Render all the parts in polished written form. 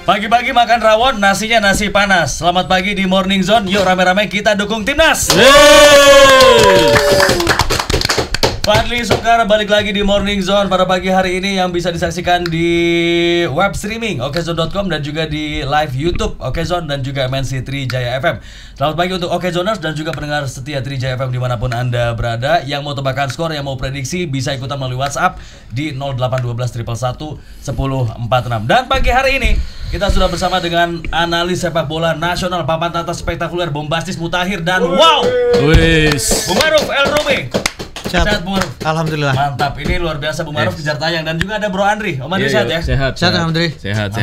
Pagi-pagi makan rawon, nasinya nasi panas. Selamat pagi di Morning Zone. Yuk rame-rame kita dukung timnas. Fadli Soekar balik lagi di Morning Zone pada pagi hari ini yang bisa disaksikan di web streaming okezone.com dan juga di live YouTube Okezone dan juga MNC Trijaya FM. Selamat pagi untuk Okezoners dan juga pendengar setia Trijaya FM dimanapun Anda berada. Yang mau tebakan skor, yang mau prediksi bisa ikutan melalui WhatsApp di 0812 111 1046. Dan pagi hari ini kita sudah bersama dengan analis sepak bola nasional, papan tata spektakuler, bombastis, mutakhir dan wow, Bung Maruf El Rumi. Sehat Bung Maruf? Alhamdulillah. Mantap, ini luar biasa Bung Maruf kejar tayang. Dan juga ada Bro Andri. Om Andri sehat ya? Sehat Alhamdulillah. Sehat.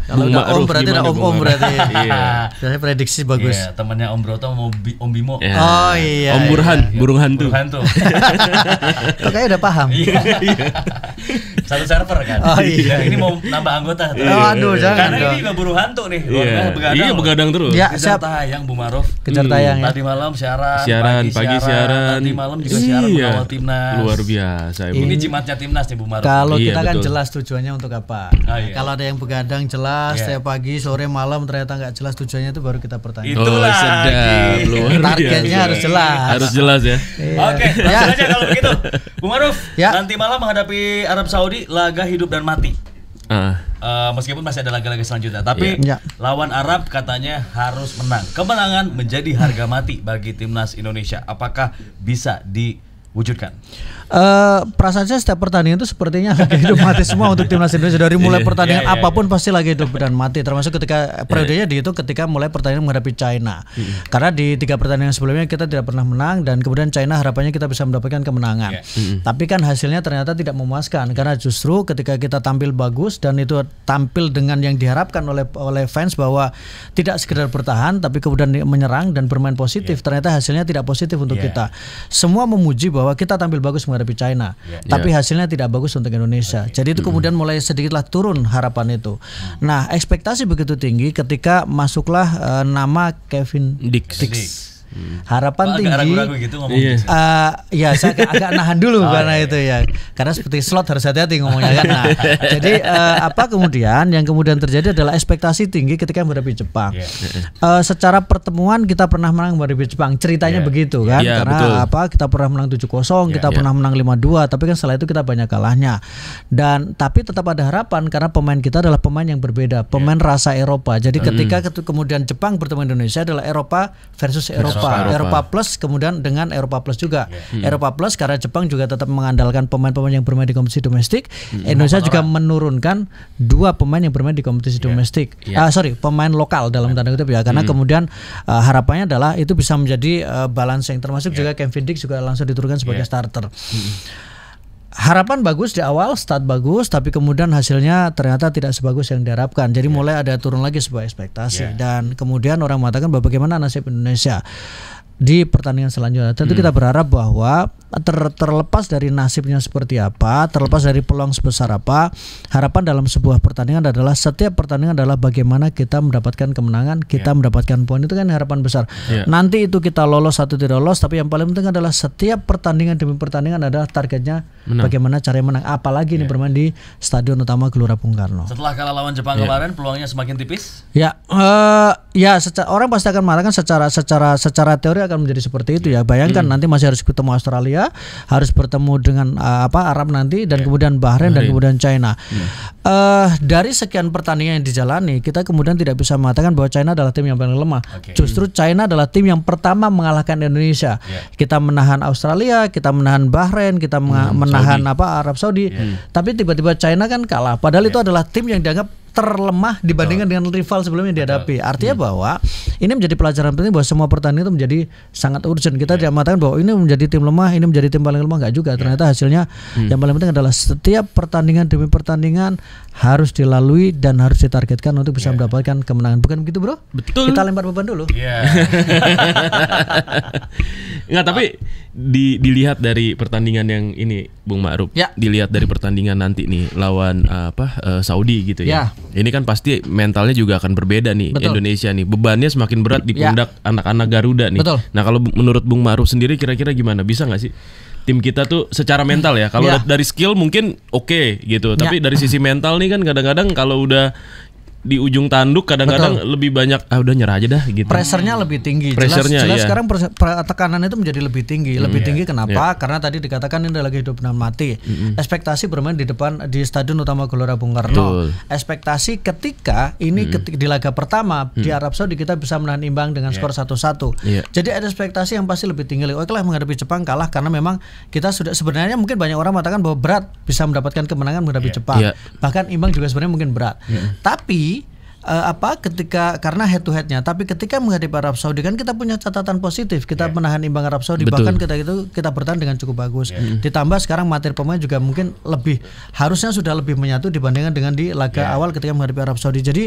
Kalau udah Om berarti ada Om berarti. Iya. Saya prediksi bagus. Iya, temannya Om Broto mau Om Bimo. Ya. Oh iya. Om Burhan, burung hantu. Kok kayaknya udah paham. Iya. Satu server kan. Oh iya. Ini mau nambah anggota. Aduh, jangan. Karena ini juga burung hantu nih. Iya, begadang terus. Ya, kejar tayang Bung Maruf. Kejar tayang ya. Tadi malam siaran, pagi siaran. Tadi malam juga siaran mengawal timnas. Luar biasa. Ini jimatnya timnas nih Bung Maruf. Kalau kita kan betul. jelas tujuannya untuk apa. Kalau ada yang begadang jelas, setiap pagi, sore, malam ternyata nggak jelas tujuannya itu baru kita pertanyaan. Itulah. Sedap. Luar Targetnya harus jelas. Harus jelas ya. Oke, langsung aja kalau begitu. Bung Maruf, Ya. nanti malam menghadapi Arab Saudi, laga hidup dan mati. Meskipun masih ada laga-laga selanjutnya, tapi lawan Arab katanya harus menang. Kemenangan menjadi harga mati bagi timnas Indonesia. Apakah bisa diwujudkan? Perasaan saya setiap pertandingan itu sepertinya lagi hidup mati semua untuk timnas Indonesia. Dari mulai pertandingan apapun pasti lagi hidup dan mati. Termasuk ketika periodenya dihitung ketika mulai pertandingan menghadapi China. Karena di 3 pertandingan sebelumnya kita tidak pernah menang dan kemudian China harapannya kita bisa mendapatkan kemenangan. Tapi kan hasilnya ternyata tidak memuaskan karena justru ketika kita tampil bagus dan itu tampil dengan yang diharapkan oleh fans bahwa tidak sekedar bertahan tapi kemudian menyerang dan bermain positif. Ternyata hasilnya tidak positif untuk kita. Semua memuji bahwa kita tampil bagus menghadapi China, tapi hasilnya tidak bagus untuk Indonesia. Jadi itu kemudian mulai sedikitlah turun harapan itu. Nah, ekspektasi begitu tinggi ketika masuklah nama Kevin Dix. Harapan tinggi. Ragu-ragu gitu ngomong. Ya saya agak nahan dulu karena itu ya. Karena seperti slot harus hati-hati ngomongnya kan. Nah, jadi apa kemudian yang kemudian terjadi adalah ekspektasi tinggi ketika menghadapi Jepang. Secara pertemuan kita pernah menang menghadapi Jepang. Ceritanya begitu kan. Karena apa kita pernah menang 7-0, kita pernah menang 5-2, tapi kan setelah itu kita banyak kalahnya. Dan tapi tetap ada harapan karena pemain kita adalah pemain yang berbeda, pemain rasa Eropa. Jadi ketika kemudian Jepang bertemu Indonesia adalah Eropa versus Eropa plus kemudian dengan Eropa plus juga. Eropa plus karena Jepang juga tetap mengandalkan pemain-pemain yang bermain di kompetisi domestik. Indonesia juga menurunkan 2 pemain yang bermain di kompetisi domestik. Pemain lokal dalam tanda kutip ya. Karena kemudian harapannya adalah itu bisa menjadi balance yang termasuk juga Kevin Dix juga langsung diturunkan sebagai starter. Harapan bagus di awal, start bagus, tapi kemudian hasilnya ternyata tidak sebagus yang diharapkan. Jadi mulai ada turun lagi sebuah ekspektasi dan kemudian orang mengatakan bahwa bagaimana nasib Indonesia di pertandingan selanjutnya. Tentu kita berharap bahwa terlepas dari nasibnya seperti apa, terlepas dari peluang sebesar apa, harapan dalam sebuah pertandingan adalah setiap pertandingan adalah bagaimana kita mendapatkan kemenangan, kita mendapatkan poin. Itu kan harapan besar. Nanti itu kita lolos atau tidak lolos, tapi yang paling penting adalah setiap pertandingan demi pertandingan adalah targetnya bagaimana caranya menang. Apalagi ini bermain di Stadion Utama Gelora Bung Karno. Setelah kalah lawan Jepang kemarin, peluangnya semakin tipis? Orang pasti akan mengatakan secara teori akan menjadi seperti itu ya. Bayangkan nanti masih harus ketemu Australia, harus bertemu dengan Arab nanti dan kemudian Bahrain dan kemudian China. Dari sekian pertandingan yang dijalani, kita kemudian tidak bisa mengatakan bahwa China adalah tim yang paling lemah. Justru China adalah tim yang pertama mengalahkan Indonesia. Kita menahan Australia, kita menahan Bahrain, kita menahan Arab Saudi. Tapi tiba-tiba China kan kalah. Padahal itu adalah tim yang dianggap terlemah dibandingkan dengan rival sebelumnya yang dihadapi. Artinya bahwa ini menjadi pelajaran penting bahwa semua pertandingan itu menjadi sangat urgent. Kita tidak mengatakan bahwa ini menjadi tim lemah, ini menjadi tim paling lemah, enggak juga. Ternyata hasilnya yang paling penting adalah setiap pertandingan demi pertandingan harus dilalui dan harus ditargetkan untuk bisa mendapatkan kemenangan. Bukan begitu, Bro? Betul. Kita lempar beban dulu. Enggak, tapi dilihat dari pertandingan yang ini Bung Ma'ruf, dilihat dari pertandingan nanti nih lawan Saudi gitu ya. Ini kan pasti mentalnya juga akan berbeda nih. Indonesia nih bebannya semakin berat di pundak anak-anak Garuda nih. Nah, kalau menurut Bung Ma'ruf sendiri kira-kira gimana? Bisa nggak sih tim kita tuh secara mental ya? Kalau dari skill mungkin oke gitu, tapi dari sisi mental nih kan kadang-kadang kalau udah di ujung tanduk kadang-kadang lebih banyak udah nyerah aja dah gitu. Pressernya lebih tinggi. Jelas sekarang tekanan itu menjadi lebih tinggi. Lebih tinggi kenapa? Karena tadi dikatakan ini lagi hidup dan mati. Ekspektasi bermain di depan di Stadion Utama Gelora Bung Karno. Ekspektasi ketika ini di laga pertama di Arab Saudi kita bisa menahan imbang dengan skor 1-1. Jadi ada ekspektasi yang pasti lebih tinggi. Oke lah menghadapi Jepang kalah karena memang kita sudah sebenarnya mungkin banyak orang mengatakan bahwa berat bisa mendapatkan kemenangan menghadapi Jepang. Bahkan imbang juga sebenarnya mungkin berat. Tapi karena head to headnya, tapi ketika menghadapi Arab Saudi kan kita punya catatan positif, kita menahan imbang Arab Saudi. Bahkan kita bertahan dengan cukup bagus. Ditambah sekarang materi pemain juga mungkin harusnya sudah lebih menyatu dibandingkan dengan di laga awal ketika menghadapi Arab Saudi. Jadi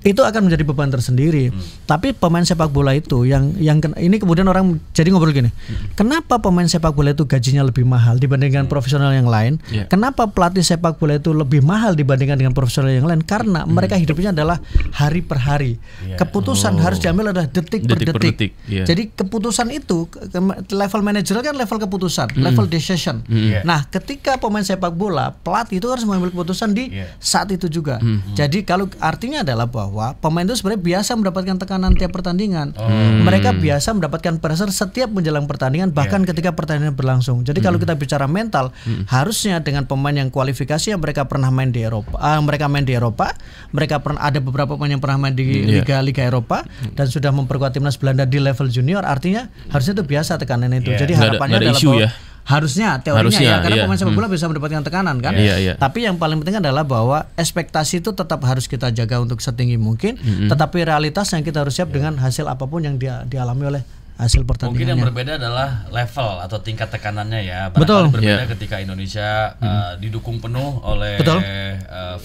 itu akan menjadi beban tersendiri. Tapi pemain sepak bola itu yang ini kemudian orang jadi ngobrol gini. Kenapa pemain sepak bola itu gajinya lebih mahal dibandingkan profesional yang lain? Kenapa pelatih sepak bola itu lebih mahal dibandingkan dengan profesional yang lain? Karena mereka hidupnya adalah hari per hari. Keputusan harus diambil adalah detik per detik. Jadi keputusan itu level manajerial kan level keputusan, level decision. Nah, ketika pemain sepak bola, pelatih itu harus mengambil keputusan di saat itu juga. Jadi kalau artinya adalah bahwa pemain itu sebenarnya biasa mendapatkan tekanan tiap pertandingan. Mereka biasa mendapatkan pressure setiap menjelang pertandingan, bahkan ketika pertandingan berlangsung. Jadi kalau kita bicara mental, harusnya dengan pemain yang kualifikasi yang mereka pernah main di Eropa, mereka pernah ada beberapa pemain yang pernah main di Liga Eropa dan sudah memperkuat timnas Belanda di level junior, artinya harusnya itu biasa tekanan itu. Jadi harapannya adalah bahwa harusnya teorinya karena pemain sepak bola bisa mendapatkan tekanan kan. Tapi yang paling penting adalah bahwa ekspektasi itu tetap harus kita jaga untuk setinggi mungkin, tetapi realitas yang kita harus siap dengan hasil apapun yang dialami oleh hasil pertandingannya. Mungkin yang berbeda adalah level atau tingkat tekanannya ya. Betul. Berbeda ketika Indonesia didukung penuh oleh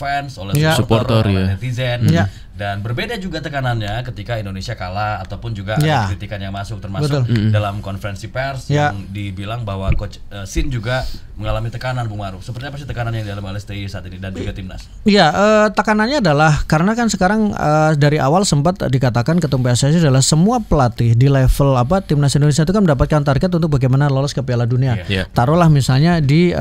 fans, oleh supporter, oleh netizen. Dan berbeda juga tekanannya ketika Indonesia kalah ataupun juga ada kritikan yang masuk termasuk dalam konferensi pers yang dibilang bahwa coach Sin juga mengalami tekanan, Bung Maruf. Seperti apa sih tekanan yang dialami oleh STI saat ini dan juga timnas? Iya, tekanannya adalah karena kan sekarang dari awal sempat dikatakan ketum PSSI adalah semua pelatih di level timnas Indonesia itu kan mendapatkan target untuk bagaimana lolos ke Piala Dunia. Taruhlah misalnya di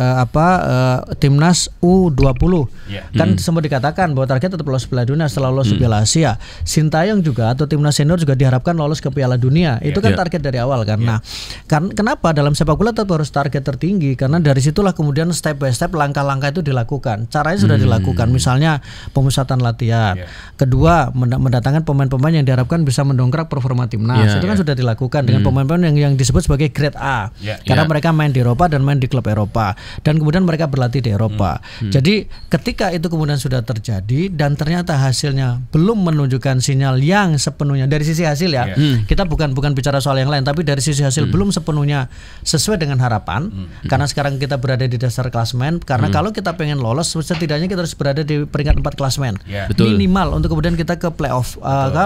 timnas U20. Kan sempat dikatakan bahwa target tetap lolos Piala Dunia setelah lolos Piala Asia. Sintayong juga atau timnas senior juga diharapkan lolos ke Piala Dunia. Itu kan target dari awal kan. Nah, kenapa dalam sepak bola tetap harus target tertinggi? Karena dari situlah kemudian step by step langkah-langkah itu dilakukan. Caranya sudah dilakukan. Misalnya pemusatan latihan. Kedua, mendatangkan pemain-pemain yang diharapkan bisa mendongkrak performa timnas. Itu kan sudah dilakukan dengan pemain-pemain yang disebut sebagai grade A. Karena mereka main di Eropa dan main di klub Eropa. Dan kemudian mereka berlatih di Eropa. Jadi ketika itu kemudian sudah terjadi dan ternyata hasilnya belum menunjukkan sinyal yang sepenuhnya dari sisi hasil ya. Kita bukan bicara soal yang lain, tapi dari sisi hasil belum sepenuhnya sesuai dengan harapan. Karena sekarang kita berada di dasar klasemen. Karena kalau kita pengen lolos, setidaknya kita harus berada di peringkat 4 klasemen. Minimal untuk kemudian kita ke playoff,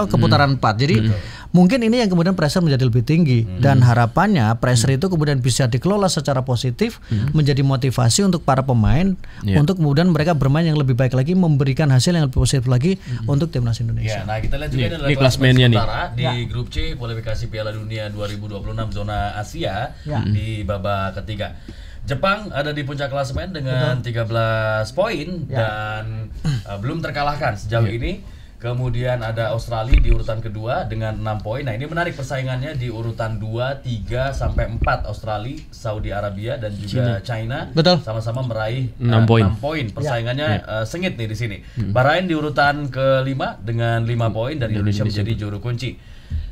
ke putaran 4. Jadi mungkin ini yang kemudian pressure menjadi lebih tinggi. Dan harapannya pressure itu kemudian bisa dikelola secara positif, menjadi motivasi untuk para pemain untuk kemudian mereka bermain yang lebih baik lagi, memberikan hasil yang lebih positif lagi untuk timnas Indonesia. Nah kita lihat juga ini klasmennya di grup C kualifikasi Piala Dunia 2026 zona Asia di babak ketiga. Jepang ada di puncak klasemen dengan 13 poin dan belum terkalahkan sejauh ini. Kemudian ada Australia di urutan kedua dengan 6 poin. Nah, ini menarik persaingannya di urutan 2, 3 sampai 4 Australia, Saudi Arabia dan juga China sama-sama meraih 6 poin. Persaingannya sengit nih di sini. Bahrain di urutan ke-5 dengan 5 poin dan Indonesia menjadi juru kunci.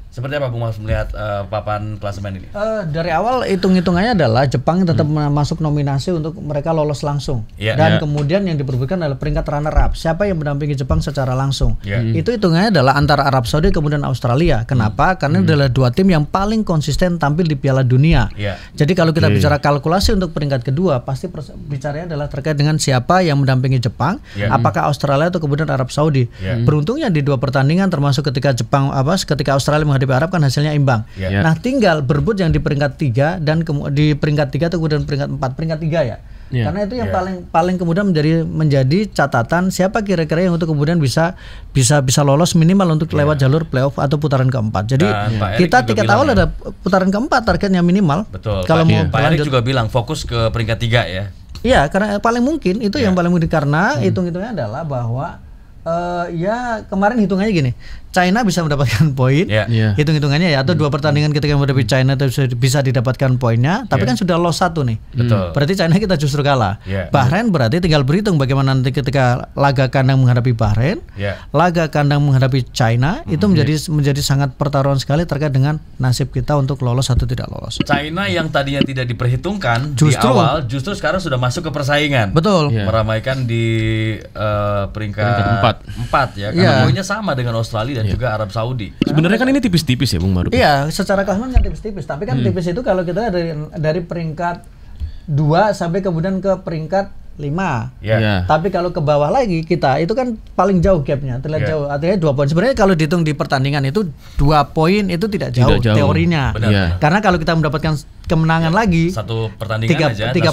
Seperti apa Bung Mas melihat papan klasemen ini? Dari awal hitung-hitungannya adalah Jepang tetap masuk nominasi untuk mereka lolos langsung. Dan kemudian yang diperebutkan adalah peringkat runner up. Siapa yang mendampingi Jepang secara langsung? Itu hitungannya adalah antara Arab Saudi kemudian Australia. Kenapa? Karena ini adalah dua tim yang paling konsisten tampil di Piala Dunia. Jadi kalau kita bicara kalkulasi untuk peringkat kedua, pasti bicaranya adalah terkait dengan siapa yang mendampingi Jepang, apakah Australia atau kemudian Arab Saudi. Beruntungnya di 2 pertandingan termasuk ketika ketika Australia menghadapi Arab kan hasilnya imbang. Nah, tinggal berebut yang di peringkat 3 dan di peringkat 3 atau kemudian peringkat 4, peringkat 3 ya. Karena itu yang paling kemudian menjadi catatan siapa kira-kira yang untuk kemudian bisa lolos minimal untuk lewat jalur playoff atau putaran keempat. Jadi kita tiket awal ada putaran keempat targetnya minimal. Betul. Kalau mau Pak Erik juga bilang fokus ke peringkat 3 ya. Iya, karena paling mungkin itu yang paling mungkin karena hitung-hitungnya adalah bahwa Ya kemarin hitungannya gini, China bisa mendapatkan poin, hitung-hitungannya ya, atau 2 pertandingan ketika menghadapi China itu bisa didapatkan poinnya, tapi kan sudah loss 1 nih. Betul. Berarti China kita justru kalah. Bahrain berarti tinggal berhitung bagaimana nanti ketika laga kandang menghadapi Bahrain, laga kandang menghadapi China itu menjadi sangat pertaruhan sekali terkait dengan nasib kita untuk lolos atau tidak lolos. China yang tadinya tidak diperhitungkan di awal, justru sekarang sudah masuk ke persaingan. Betul. Meramaikan di peringkat 4 ya, karena poinnya sama dengan Australia dan juga Arab Saudi. Sebenarnya kan ini tipis-tipis ya Bung Maruf. Iya, secara klasemen kan tipis-tipis, tapi kan tipis itu kalau kita dari peringkat 2 sampai kemudian ke peringkat 5. Tapi kalau ke bawah lagi kita itu kan paling jauh gapnya, terlihat jauh. Artinya 2 poin. Sebenarnya kalau dihitung di pertandingan itu 2 poin itu tidak jauh teorinya. Karena kalau kita mendapatkan kemenangan lagi, satu pertandingan aja 3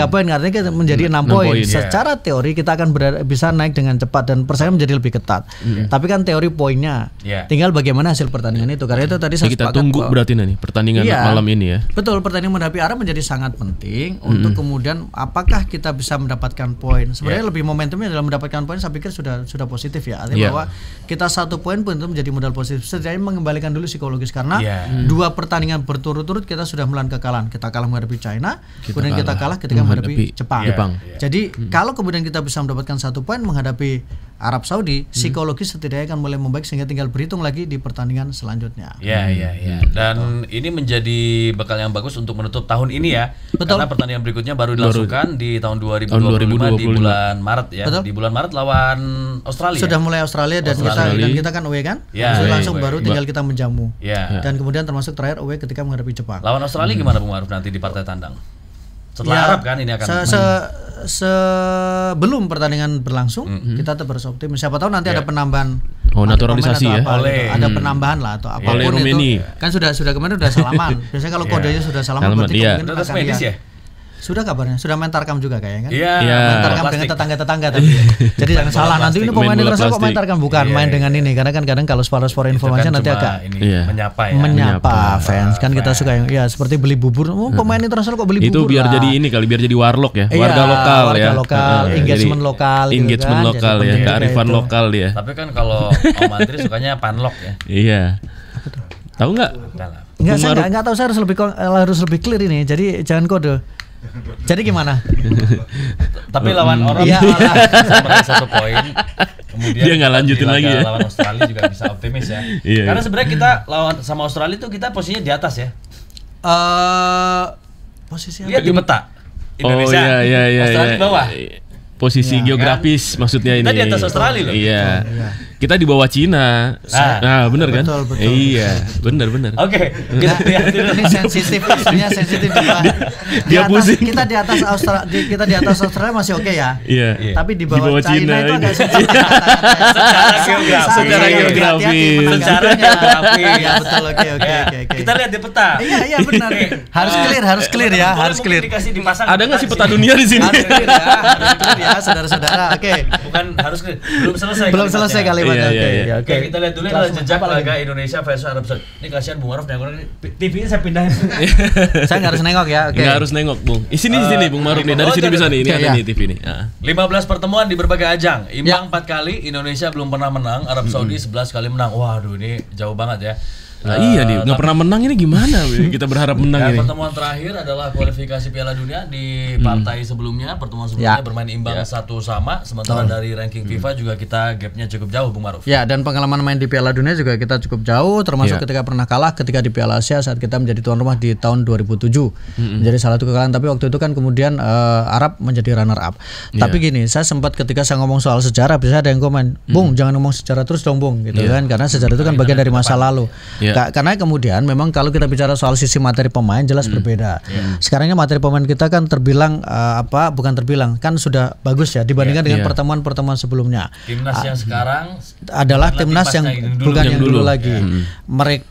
poin artinya kita menjadi 6 poin. Secara teori kita akan bisa naik dengan cepat dan persaingan menjadi lebih ketat. Tapi kan teori poinnya, tinggal bagaimana hasil pertandingan itu. Karena itu tadi saya kita tunggu berarti nih pertandingan malam ini ya. Betul, pertandingan menghadapi Arab menjadi sangat penting untuk kemudian apakah kita bisa mendapatkan poin. Sebenarnya lebih momentumnya dalam mendapatkan poin saya pikir sudah positif ya. Artinya bahwa kita 1 poin pun itu menjadi modal positif. Setidaknya mengembalikan dulu psikologis karena 2 pertandingan berturut-turut kita sudah menelan kekalahan. Kita kalah menghadapi China, kemudian kita kalah ketika menghadapi Jepang. Jadi kalau kemudian kita bisa mendapatkan 1 poin menghadapi Arab Saudi, psikologis setidaknya akan mulai membaik sehingga tinggal berhitung lagi di pertandingan selanjutnya. Dan ini menjadi bekal yang bagus untuk menutup tahun ini ya. Karena pertandingan berikutnya baru dilangsungkan di tahun 2025 di bulan Maret ya. Di bulan Maret lawan Australia. Sudah mulai Australia dan kita kan away kan? Langsung baru tinggal kita menjamu. Dan kemudian termasuk terakhir away ketika menghadapi Jepang. Lawan Australia gimana Bung Maruf nanti di partai tandang? Setelah Arab kan ini akan sebelum pertandingan berlangsung kita tetap optimis. Siapa tahu nanti ada penambahan naturalisasi ya. Ada penambahan lah atau apapun itu. Kan sudah kemarin sudah salaman. Biasanya kalau kodenya sudah salaman berarti mungkin akan medis ya. Sudah kabarnya, sudah main tarkam juga kayaknya kan? Main tarkam dengan tetangga-tetangga tadi. Jadi jangan salah nanti ini pemain internasional kok main tarkam bukan main dengan ini karena kan kadang kalau sport informasi nanti agak menyapa fans kan kita suka yang seperti beli bubur. Pemain internasional kok beli bubur? Itu biar jadi ini kali biar jadi warlock ya. Warga lokal, engagement lokal ya, kearifan lokal dia. Tapi kan kalau Om Andri sukanya panlok ya. Iya. Tahu nggak? Enggak, saya nggak tahu, saya harus lebih clear ini. Jadi jangan kode. Jadi gimana? Tapi lawan orang sama 1 poin. Kemudian dia nggak lanjutin lagi ya. Lawan Australia juga bisa optimis ya. Karena sebenarnya kita lawan sama Australia itu kita posisinya di atas ya. Posisi lihat di peta. Indonesia. Australia di bawah. Posisi geografis maksudnya ini. Kita di atas Australia loh. Kita di bawah Cina. Nah, benar kan? Betul. Iya, benar. Oke, kita lihat ini sensitif, isunya sensitif dia pusing. Kita di atas Australia masih oke ya. Iya. Tapi di bawah China itu agak sensitif. Secara geografi. Ya betul, oke. Kita lihat di peta. Iya benar. Harus clear ya. Ada nggak sih peta dunia di sini? Harus clear ya, saudara-saudara. Oke. Bukan harus clear. Belum selesai kali. Oke, kita lihat dulu jejak laga Indonesia versus Arab Saudi. Ini kasihan Bung Maruf TV-nya saya pindahin. Saya nggak harus nengok ya. Nggak harus nengok, Bung. Sini Bung Maruf nih. Dari sini bisa nih. Ini ada nih TV nih. 15 pertemuan di berbagai ajang. Imbang 4 kali, Indonesia belum pernah menang, Arab Saudi 11 kali menang. Waduh, ini jauh banget ya. Nah, iya nih, nggak pernah menang ini gimana? Kita berharap menang ini. Pertemuan terakhir adalah kualifikasi Piala Dunia di partai sebelumnya. Pertemuan sebelumnya bermain imbang 1-1. Sementara dari ranking FIFA juga kita gapnya cukup jauh, Bung Maruf. Ya, dan pengalaman main di Piala Dunia juga kita cukup jauh. Termasuk ketika pernah kalah ketika di Piala Asia saat kita menjadi tuan rumah di tahun 2007. Menjadi salah satu kekalahan. Tapi waktu itu kan kemudian Arab menjadi runner up. Tapi gini, saya sempat ketika saya ngomong soal sejarah, bisa ada yang komen, Bung jangan ngomong sejarah terus dong Bung, gitu kan? Karena sejarah itu kan bagian dari masa lalu. Karena kemudian memang kalau kita bicara soal sisi materi pemain jelas berbeda. Sekarang ini materi pemain kita kan terbilang kan sudah bagus ya dibandingkan dengan pertemuan-pertemuan sebelumnya. Timnas yang sekarang adalah timnas yang bukan yang dulu lagi.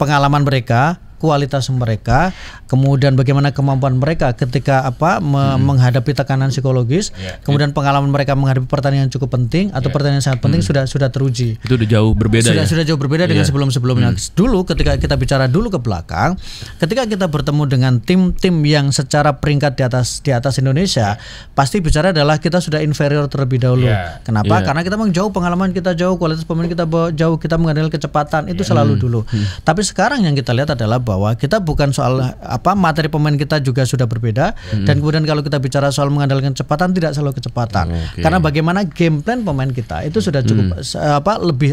Pengalaman mereka, kualitas mereka, kemudian bagaimana kemampuan mereka ketika menghadapi tekanan psikologis, kemudian pengalaman mereka menghadapi pertandingan cukup penting atau pertandingan sangat penting sudah teruji. Itu udah jauh berbeda. Sudah jauh berbeda dengan sebelum-sebelumnya. Dulu ketika kita bicara dulu ke belakang, ketika kita bertemu dengan tim-tim yang secara peringkat di atas Indonesia, pasti bicara adalah kita sudah inferior terlebih dahulu. Kenapa? Karena kita memang jauh, pengalaman kita jauh, kualitas pemain kita jauh, kita mengandalkan kecepatan itu selalu dulu. Tapi sekarang yang kita lihat adalah bahwa kita bukan soal materi pemain kita juga sudah berbeda, dan kemudian kalau kita bicara soal mengandalkan kecepatan tidak selalu kecepatan. Karena bagaimana game plan pemain kita itu sudah cukup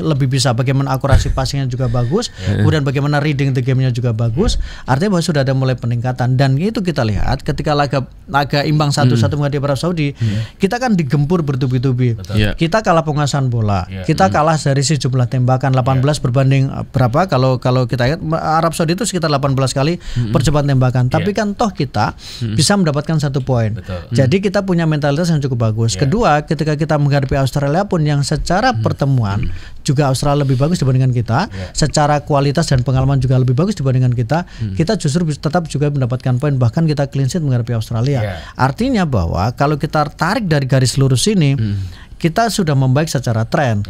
lebih bisa, bagaimana akurasi passingnya juga bagus, kemudian bagaimana reading the game-nya juga bagus. Artinya bahwa sudah ada mulai peningkatan, dan itu kita lihat ketika laga imbang 1-1 menghadapi Arab Saudi, kita kan digempur bertubi-tubi. Kita kalah penguasaan bola, kita kalah dari sejumlah tembakan 18 berbanding berapa kalau kita lihat Arab Saudi itu sekitar 18 kali percobaan tembakan, tapi kan toh kita bisa mendapatkan 1 poin. Jadi kita punya mentalitas yang cukup bagus. Kedua, ketika kita menghadapi Australia pun yang secara pertemuan juga Australia lebih bagus dibandingkan kita, secara kualitas dan pengalaman juga lebih bagus dibandingkan kita, kita justru tetap juga mendapatkan poin, bahkan kita clean sheet menghadapi Australia. Artinya bahwa kalau kita tarik dari garis lurus ini, kita sudah membaik secara tren.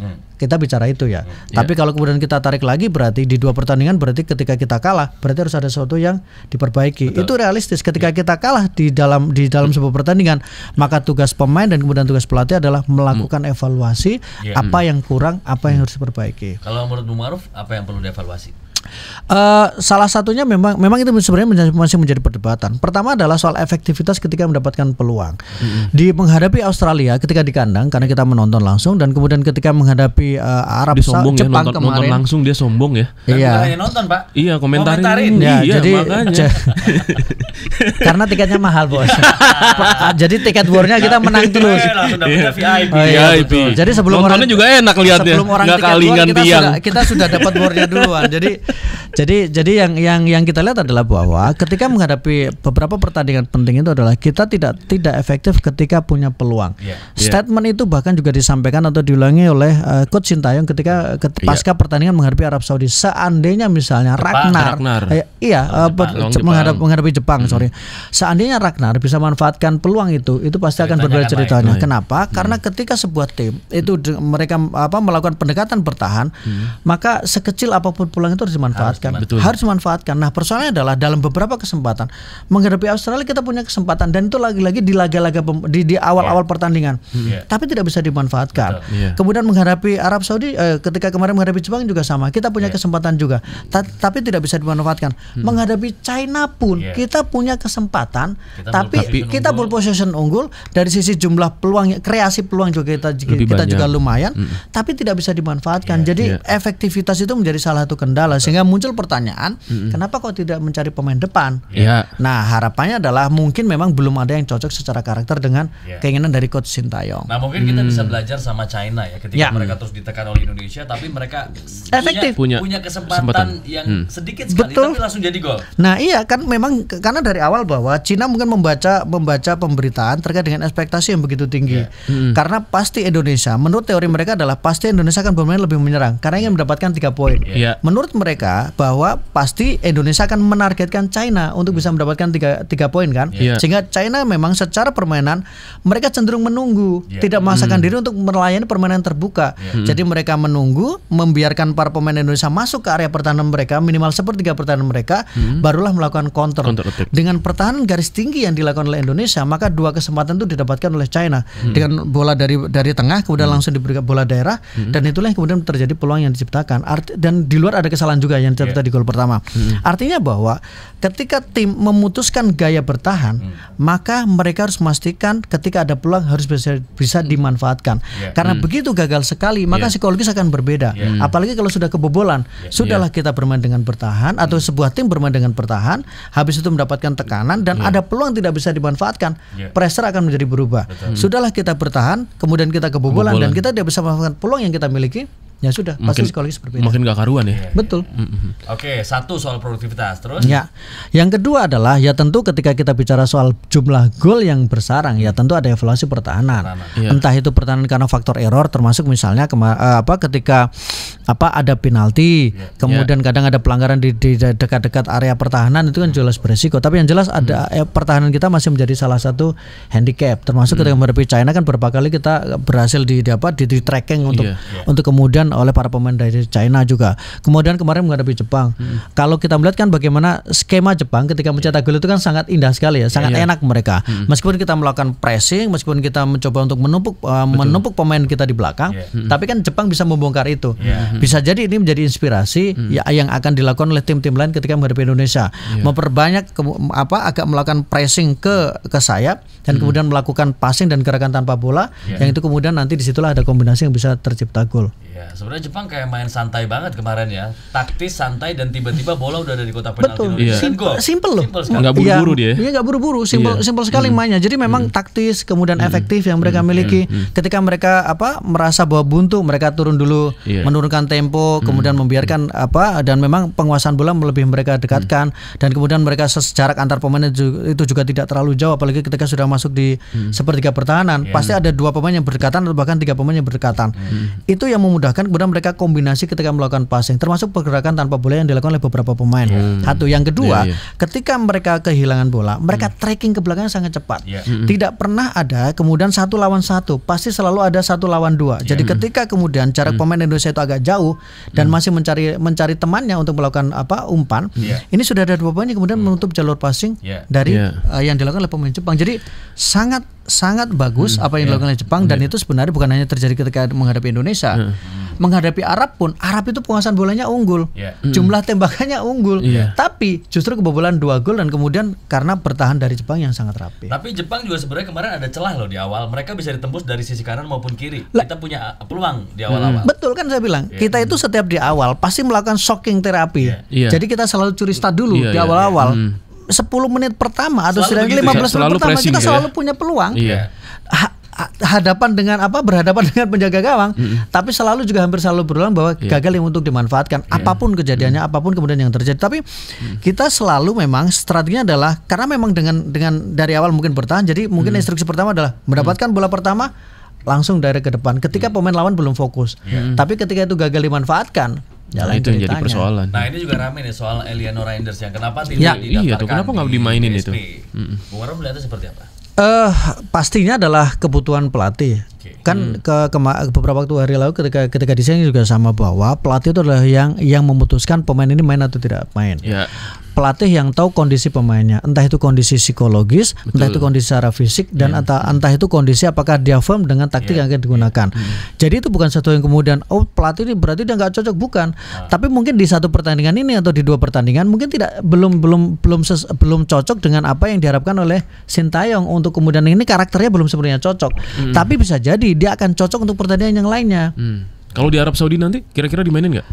Kita bicara itu ya. Tapi kalau kemudian kita tarik lagi, berarti di 2 pertandingan, berarti ketika kita kalah berarti harus ada sesuatu yang diperbaiki. Itu realistis. Ketika kita kalah di dalam sebuah pertandingan, maka tugas pemain dan kemudian tugas pelatih adalah melakukan evaluasi apa yang kurang, apa yang harus diperbaiki. Kalau menurut Bung Ma'ruf, apa yang perlu dievaluasi? Salah satunya memang itu sebenarnya masih menjadi perdebatan. Pertama adalah soal efektivitas ketika mendapatkan peluang. Di menghadapi Australia ketika di kandang, karena kita menonton langsung, dan kemudian ketika menghadapi Arab Saudi, Jepang kemarin nonton langsung dia sombong ya. Iya. Nonton Pak. Iya, komentarin. Ya, iya, jadi makanya. karena tiketnya mahal bos. Jadi tiket warnya kita menang terus. Langsung dapetnya VIP. VIP. Jadi sebelum nontonnya juga enak lihatnya. Sebelum orang tiket war, kita sudah dapat warnya duluan. Jadi yang kita lihat adalah bahwa ketika menghadapi beberapa pertandingan penting itu adalah kita tidak efektif ketika punya peluang. Statement itu bahkan juga disampaikan atau diulangi oleh Coach Sintayong ketika pasca pertandingan menghadapi Arab Saudi. Seandainya misalnya Ragnar menghadapi Jepang, seandainya Ragnar bisa manfaatkan peluang itu pasti akan berbeda ceritanya. Kenapa? Karena ketika sebuah tim itu mereka melakukan pendekatan bertahan, maka sekecil apapun peluang itu harus dimanfaatkan. Harus dimanfaatkan. Nah, persoalannya adalah dalam beberapa kesempatan menghadapi Australia kita punya kesempatan, dan itu lagi-lagi di laga-laga di awal-awal pertandingan, tapi tidak bisa dimanfaatkan. Kemudian menghadapi Arab Saudi, ketika kemarin menghadapi Jepang juga sama, kita punya kesempatan juga, tapi tidak bisa dimanfaatkan. Menghadapi China pun kita punya kesempatan, tapi kita ball possession unggul, dari sisi jumlah peluang, kreasi peluang juga kita juga lumayan, tapi tidak bisa dimanfaatkan. Jadi efektivitas itu menjadi salah satu kendala, sehingga muncul pertanyaan, kenapa kok tidak mencari pemain depan? Nah, harapannya adalah mungkin memang belum ada yang cocok secara karakter dengan keinginan dari Coach Sintayong. Nah, mungkin kita bisa belajar sama China ya, ketika mereka terus ditekan oleh Indonesia, tapi mereka efektif, punya kesempatan yang sedikit sekali, tapi langsung jadi gol. Nah, iya kan, memang karena dari awal bahwa Cina mungkin membaca pemberitaan terkait dengan ekspektasi yang begitu tinggi. Karena pasti Indonesia, menurut teori mereka adalah pasti Indonesia akan bermain lebih menyerang karena ingin mendapatkan 3 poin. Menurut mereka bahwa pasti Indonesia akan menargetkan China untuk bisa mendapatkan 3 poin kan. Sehingga China memang secara permainan mereka cenderung menunggu, tidak memaksakan diri untuk melayani permainan terbuka. Jadi mereka menunggu, membiarkan para pemain Indonesia masuk ke area pertahanan mereka, minimal sepertiga pertahanan mereka, barulah melakukan counter. Dengan pertahanan garis tinggi yang dilakukan oleh Indonesia, maka 2 kesempatan itu didapatkan oleh China dengan bola dari tengah, kemudian langsung diberikan bola daerah, dan itulah yang kemudian terjadi peluang yang diciptakan. Dan di luar ada kesalahan juga yang terjadi di gol pertama. Artinya bahwa ketika tim memutuskan gaya bertahan, maka mereka harus memastikan ketika ada peluang harus bisa dimanfaatkan. Karena begitu gagal sekali, maka psikologis akan berbeda. Apalagi kalau sudah kebobolan, sudahlah kita bermain dengan bertahan, atau sebuah tim bermain dengan bertahan, habis itu mendapatkan tekanan dan ada peluang tidak bisa dimanfaatkan, pressure akan menjadi berubah. Sudahlah kita bertahan, kemudian kita kebobolan dan kita tidak bisa memanfaatkan peluang yang kita miliki, ya sudah pasti psikologis berbeda. Makin gak karuan ya. Betul. Oke, satu soal produktivitas, terus? Ya, yang kedua adalah ya tentu ketika kita bicara soal jumlah gol yang bersarang, ya tentu ada evaluasi pertahanan. Entah itu pertahanan karena faktor error, termasuk misalnya ketika ada penalti, kemudian kadang ada pelanggaran di dekat-dekat area pertahanan, itu kan jelas beresiko. Tapi yang jelas ada pertahanan kita masih menjadi salah satu handicap, termasuk ketika menghadapi China kan beberapa kali kita berhasil di tracking untuk kemudian oleh para pemain dari China juga. Kemudian kemarin menghadapi Jepang. Kalau kita melihat kan bagaimana skema Jepang ketika mencetak gol itu kan sangat indah sekali ya, sangat enak mereka. Meskipun kita melakukan pressing, meskipun kita mencoba untuk menumpuk pemain kita di belakang, tapi kan Jepang bisa membongkar itu. Bisa jadi ini menjadi inspirasi yang akan dilakukan oleh tim-tim lain ketika menghadapi Indonesia. Memperbanyak agak melakukan pressing ke sayap dan kemudian melakukan passing dan gerakan tanpa bola, yang itu kemudian nanti disitulah ada kombinasi yang bisa tercipta gol. Ya, sebenarnya Jepang kayak main santai banget kemarin ya, taktis santai dan tiba-tiba bola udah ada di kotak penalti Indonesia. Simple loh, nggak buru-buru dia. Iya nggak buru-buru, simple sekali mainnya. Jadi memang taktis kemudian efektif yang mereka miliki. Ketika mereka merasa bahwa buntu, mereka turun dulu, menurunkan tempo, kemudian membiarkan dan memang penguasaan bola lebih mereka dekatkan, dan kemudian mereka jarak antar pemain itu juga tidak terlalu jauh, apalagi ketika sudah masuk di sepertiga pertahanan, pasti ada 2 pemain yang berdekatan atau bahkan 3 pemain yang berdekatan. Itu yang memudahkan kemudian mereka kombinasi ketika melakukan passing, termasuk pergerakan tanpa bola yang dilakukan oleh beberapa pemain. Satu, yang kedua, ketika mereka kehilangan bola, mereka tracking ke belakang sangat cepat. Tidak pernah ada kemudian 1 lawan 1, pasti selalu ada 1 lawan 2. Jadi ketika kemudian jarak pemain Indonesia itu agak jauh dan masih mencari temannya untuk melakukan umpan, ini sudah ada 2 pemain yang kemudian menutup jalur passing dari yang dilakukan oleh pemain Jepang. Jadi sangat bagus apa yang dilakukan oleh Jepang, dan itu sebenarnya bukan hanya terjadi ketika menghadapi Indonesia. Menghadapi Arab pun, Arab itu penguasaan bolanya unggul, jumlah tembakannya unggul, tapi justru kebobolan 2 gol dan kemudian karena bertahan dari Jepang yang sangat rapi. Tapi Jepang juga sebenarnya kemarin ada celah loh di awal, mereka bisa ditembus dari sisi kanan maupun kiri. Kita punya peluang di awal-awal. Betul kan saya bilang, kita itu setiap di awal pasti melakukan shocking terapi. Jadi kita selalu curi start dulu di awal-awal. 10 menit pertama atau 15 menit pertama kita selalu punya peluang. Berhadapan dengan penjaga gawang, tapi selalu juga hampir selalu berulang bahwa gagal yang untuk dimanfaatkan. Apapun kejadiannya, apapun kemudian yang terjadi, tapi kita selalu memang strateginya adalah karena memang dengan dari awal mungkin bertahan. Jadi mungkin instruksi pertama adalah mendapatkan bola pertama langsung direct ke depan ketika pemain lawan belum fokus. Tapi ketika itu gagal dimanfaatkan, itu yang jadi persoalan. Nah ini juga rame nih soal Eliano Reinders yang kenapa tidak didaftarkan kenapa nggak dimainin di itu? Bung Arum melihatnya seperti apa? Pastinya adalah kebutuhan pelatih. Kan beberapa waktu hari lalu ketika di sini juga sama bahwa pelatih itu adalah yang memutuskan pemain ini main atau tidak main. Pelatih yang tahu kondisi pemainnya, entah itu kondisi psikologis, entah itu kondisi secara fisik, dan entah itu kondisi apakah dia firm dengan taktik yang akan digunakan. Jadi itu bukan satu yang kemudian pelatih ini berarti dia nggak cocok, bukan. Tapi mungkin di satu pertandingan ini atau di 2 pertandingan mungkin belum cocok dengan apa yang diharapkan oleh Sintayong, untuk kemudian ini karakternya belum sebenarnya cocok. Tapi bisa jadi dia akan cocok untuk pertandingan yang lainnya. Kalau di Arab Saudi nanti kira-kira dimainin nggak?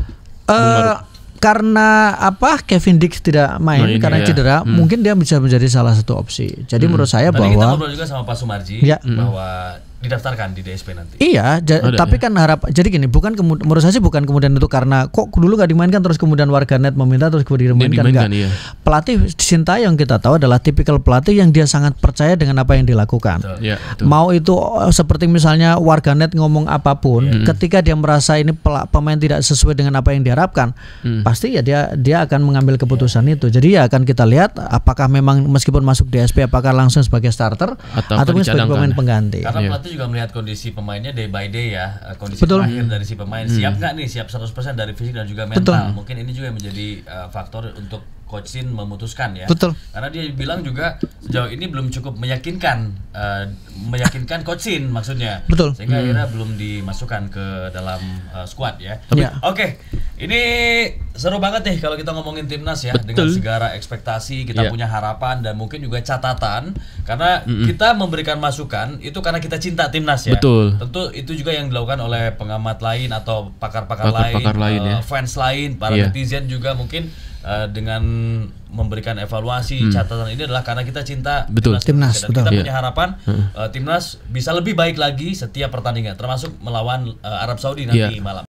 Karena Kevin Dix tidak main karena cedera, mungkin dia bisa menjadi salah satu opsi. Jadi menurut saya Tadi bahwa kita ngobrol juga sama Pak Sumarji bahwa didaftarkan di DSP nanti. Iya, tapi kan jadi gini, menurut saya sih bukan kemudian itu karena kok dulu nggak dimainkan terus kemudian warganet meminta terus kemudian dimainkan, enggak. Pelatih Sintayong kita tahu adalah tipikal pelatih yang dia sangat percaya dengan apa yang dilakukan. Mau itu seperti misalnya warganet ngomong apapun, ketika dia merasa ini pemain tidak sesuai dengan apa yang diharapkan, pasti ya dia akan mengambil keputusan itu. Jadi ya akan kita lihat apakah memang meskipun masuk DSP apakah langsung sebagai starter ataupun sebagai pemain pengganti. Karena pelatih juga melihat kondisi pemainnya day by day ya, kondisi terakhir dari si pemain siap nggak nih, siap 100% dari fisik dan juga mental. Mungkin ini juga yang menjadi faktor untuk Coach Shin memutuskan ya. Karena dia bilang juga sejauh ini belum cukup meyakinkan Coach Shin maksudnya. Sehingga akhirnya belum dimasukkan ke dalam squad ya. Oke, ini seru banget nih kalau kita ngomongin timnas ya. Dengan segala ekspektasi kita punya harapan dan mungkin juga catatan, karena kita memberikan masukan itu karena kita cinta timnas ya. Tentu itu juga yang dilakukan oleh pengamat lain atau pakar-pakar lain ya. Fans lain, para netizen juga mungkin dengan memberikan evaluasi catatan ini adalah karena kita cinta timnas. Dan kita punya harapan timnas bisa lebih baik lagi setiap pertandingan, termasuk melawan Arab Saudi nanti malam.